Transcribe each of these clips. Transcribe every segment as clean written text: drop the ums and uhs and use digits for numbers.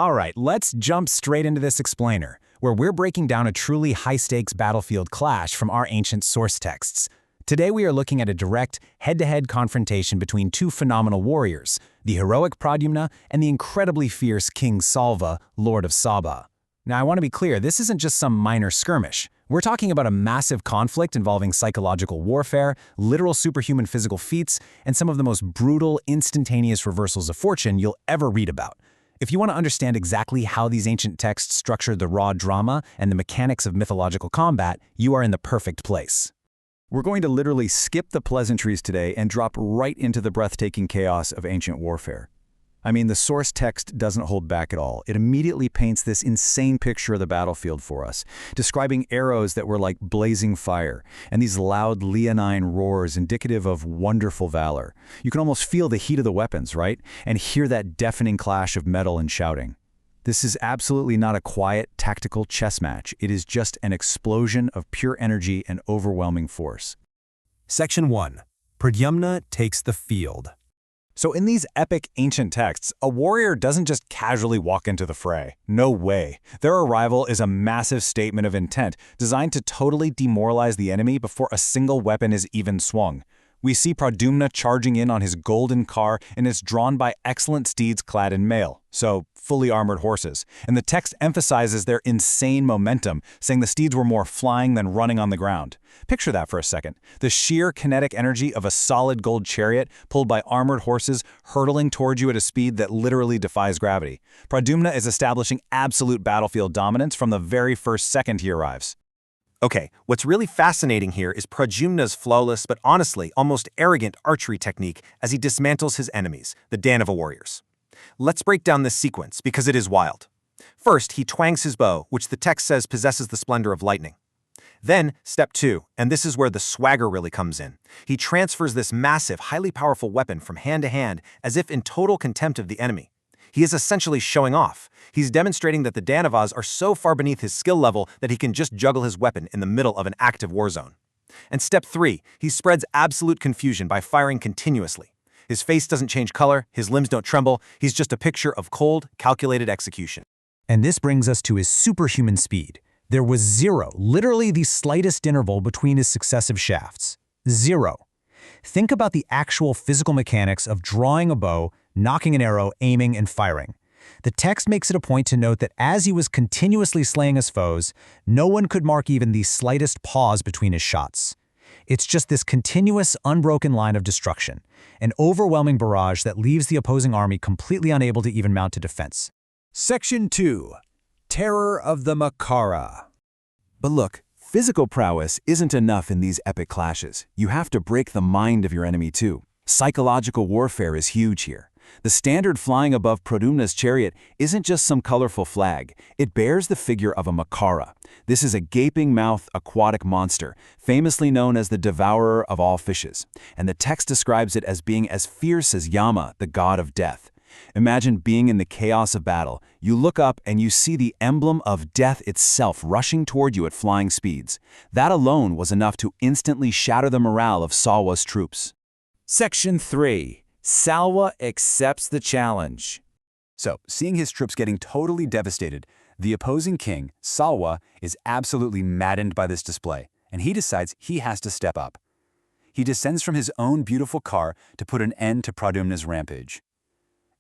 All right, let's jump straight into this explainer, where we're breaking down a truly high-stakes battlefield clash from our ancient source texts. Today we are looking at a direct, head-to-head confrontation between two phenomenal warriors, the heroic Pradyumna and the incredibly fierce King Salwa, Lord of Saubha. Now I want to be clear, this isn't just some minor skirmish. We're talking about a massive conflict involving psychological warfare, literal superhuman physical feats, and some of the most brutal, instantaneous reversals of fortune you'll ever read about. If you want to understand exactly how these ancient texts structured the raw drama and the mechanics of mythological combat, you are in the perfect place. We're going to literally skip the pleasantries today and drop right into the breathtaking chaos of ancient warfare. I mean, the source text doesn't hold back at all. It immediately paints this insane picture of the battlefield for us, describing arrows that were like blazing fire, and these loud leonine roars indicative of wonderful valor. You can almost feel the heat of the weapons, right? And hear that deafening clash of metal and shouting. This is absolutely not a quiet, tactical chess match. It is just an explosion of pure energy and overwhelming force. Section 1. Pradyumna takes the field. So in these epic ancient texts, a warrior doesn't just casually walk into the fray. No way. Their arrival is a massive statement of intent designed to totally demoralize the enemy before a single weapon is even swung. We see Pradyumna charging in on his golden car, and it's drawn by excellent steeds clad in mail, so fully armored horses. And the text emphasizes their insane momentum, saying the steeds were more flying than running on the ground. Picture that for a second. The sheer kinetic energy of a solid gold chariot pulled by armored horses hurtling towards you at a speed that literally defies gravity. Pradyumna is establishing absolute battlefield dominance from the very first second he arrives. Okay, what's really fascinating here is Pradyumna's flawless but honestly almost arrogant archery technique as he dismantles his enemies, the Danava warriors. Let's break down this sequence because it is wild. First, he twangs his bow, which the text says possesses the splendor of lightning. Then, step 2, and this is where the swagger really comes in. He transfers this massive, highly powerful weapon from hand to hand as if in total contempt of the enemy. He is essentially showing off. He's demonstrating that the Danavas are so far beneath his skill level that he can just juggle his weapon in the middle of an active war zone. And step 3, he spreads absolute confusion by firing continuously. His face doesn't change color, his limbs don't tremble, he's just a picture of cold, calculated execution. And this brings us to his superhuman speed. There was zero, literally the slightest interval between his successive shafts. Zero. Think about the actual physical mechanics of drawing a bow, knocking an arrow, aiming, and firing. The text makes it a point to note that as he was continuously slaying his foes, no one could mark even the slightest pause between his shots. It's just this continuous, unbroken line of destruction, an overwhelming barrage that leaves the opposing army completely unable to even mount a defense. Section 2. Terror of the Makara. But look, physical prowess isn't enough in these epic clashes. You have to break the mind of your enemy too. Psychological warfare is huge here. The standard flying above Pradyumna's chariot isn't just some colorful flag. It bears the figure of a Makara. This is a gaping-mouthed aquatic monster, famously known as the devourer of all fishes. And the text describes it as being as fierce as Yama, the god of death. Imagine being in the chaos of battle. You look up and you see the emblem of death itself rushing toward you at flying speeds. That alone was enough to instantly shatter the morale of Salwa's troops. Section 3. Salwa accepts the challenge. So, seeing his troops getting totally devastated, the opposing king, Salwa, is absolutely maddened by this display, and he decides he has to step up. He descends from his own beautiful car to put an end to Pradyumna's rampage.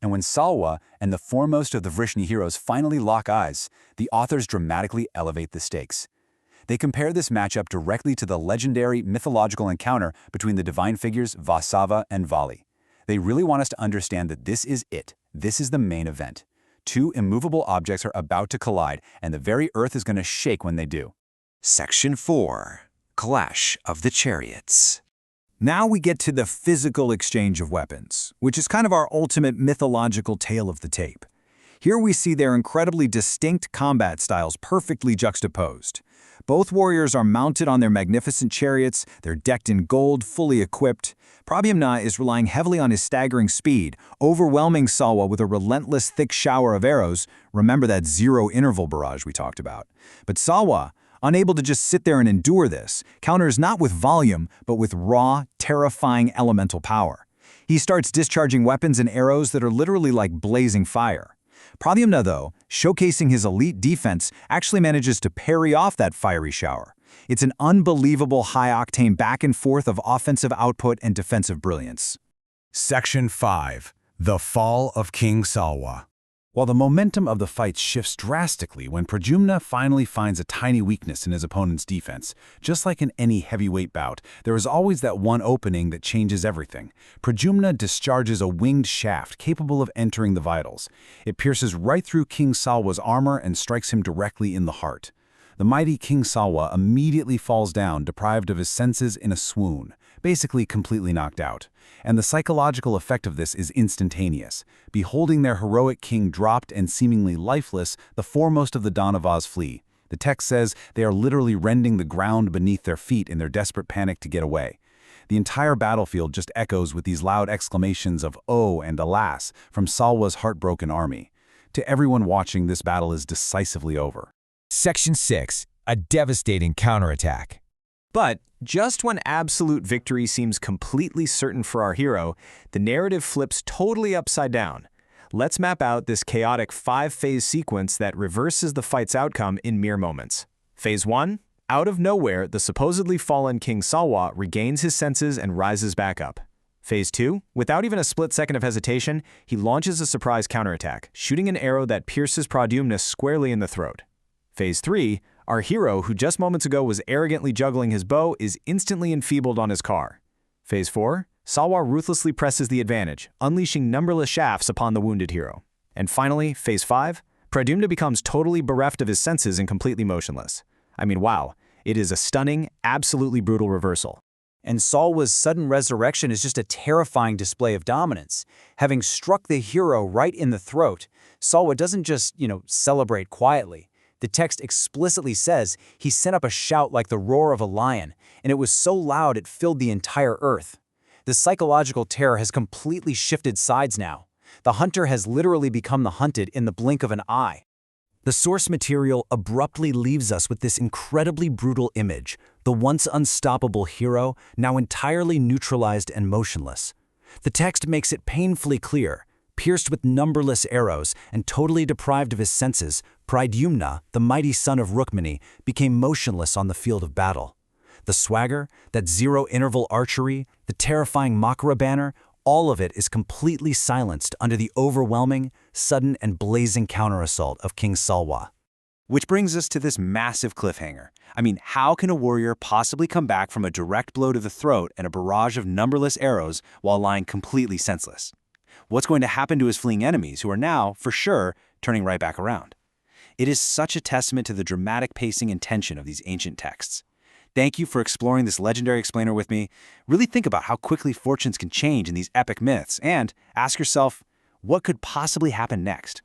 And when Salwa and the foremost of the Vrishni heroes finally lock eyes, the authors dramatically elevate the stakes. They compare this matchup directly to the legendary mythological encounter between the divine figures Vasava and Vali. They really want us to understand that this is it. This is the main event. Two immovable objects are about to collide, and the very earth is going to shake when they do. Section 4. Clash of the Chariots. Now we get to the physical exchange of weapons, which is kind of our ultimate mythological tale of the tape. Here we see their incredibly distinct combat styles perfectly juxtaposed. Both warriors are mounted on their magnificent chariots, they're decked in gold, fully equipped. Pradyumna is relying heavily on his staggering speed, overwhelming Salwa with a relentless thick shower of arrows. Remember that zero-interval barrage we talked about. But Salwa, unable to just sit there and endure this, counters not with volume, but with raw, terrifying elemental power. He starts discharging weapons and arrows that are literally like blazing fire. Pradyumna, though, showcasing his elite defense, actually manages to parry off that fiery shower. It's an unbelievable high-octane back and forth of offensive output and defensive brilliance. Section 5. The Fall of King Salwa. While the momentum of the fight shifts drastically when Pradyumna finally finds a tiny weakness in his opponent's defense, just like in any heavyweight bout, there is always that one opening that changes everything. Pradyumna discharges a winged shaft capable of entering the vitals. It pierces right through King Salwa's armor and strikes him directly in the heart. The mighty King Salwa immediately falls down, deprived of his senses in a swoon, basically completely knocked out. And the psychological effect of this is instantaneous. Beholding their heroic king dropped and seemingly lifeless, the foremost of the Danavas flee. The text says they are literally rending the ground beneath their feet in their desperate panic to get away. The entire battlefield just echoes with these loud exclamations of "Oh" and "Alas" from Salwa's heartbroken army. To everyone watching, this battle is decisively over. Section 6. A devastating counterattack. But just when absolute victory seems completely certain for our hero, the narrative flips totally upside down. Let's map out this chaotic 5-phase sequence that reverses the fight's outcome in mere moments. Phase 1. Out of nowhere, the supposedly fallen King Salwa regains his senses and rises back up. Phase 2. Without even a split second of hesitation, he launches a surprise counterattack, shooting an arrow that pierces Pradyumna squarely in the throat. Phase 3. Our hero, who just moments ago was arrogantly juggling his bow, is instantly enfeebled on his car. Phase 4. Salwa ruthlessly presses the advantage, unleashing numberless shafts upon the wounded hero. And finally, Phase 5. Pradyumna becomes totally bereft of his senses and completely motionless. I mean, wow, it is a stunning, absolutely brutal reversal. And Salwa's sudden resurrection is just a terrifying display of dominance. Having struck the hero right in the throat, Salwa doesn't just, celebrate quietly. The text explicitly says he sent up a shout like the roar of a lion, and it was so loud it filled the entire earth. The psychological terror has completely shifted sides now. The hunter has literally become the hunted in the blink of an eye. The source material abruptly leaves us with this incredibly brutal image, the once unstoppable hero now entirely neutralized and motionless. The text makes it painfully clear. Pierced with numberless arrows and totally deprived of his senses, Pradyumna, the mighty son of Rukmini, became motionless on the field of battle. The swagger, that zero-interval archery, the terrifying Makara banner, all of it is completely silenced under the overwhelming, sudden, and blazing counterassault of King Salwa. Which brings us to this massive cliffhanger. I mean, how can a warrior possibly come back from a direct blow to the throat and a barrage of numberless arrows while lying completely senseless? What's going to happen to his fleeing enemies, who are now, for sure, turning right back around? It is such a testament to the dramatic pacing and tension of these ancient texts. Thank you for exploring this legendary explainer with me. Really think about how quickly fortunes can change in these epic myths, and ask yourself, what could possibly happen next?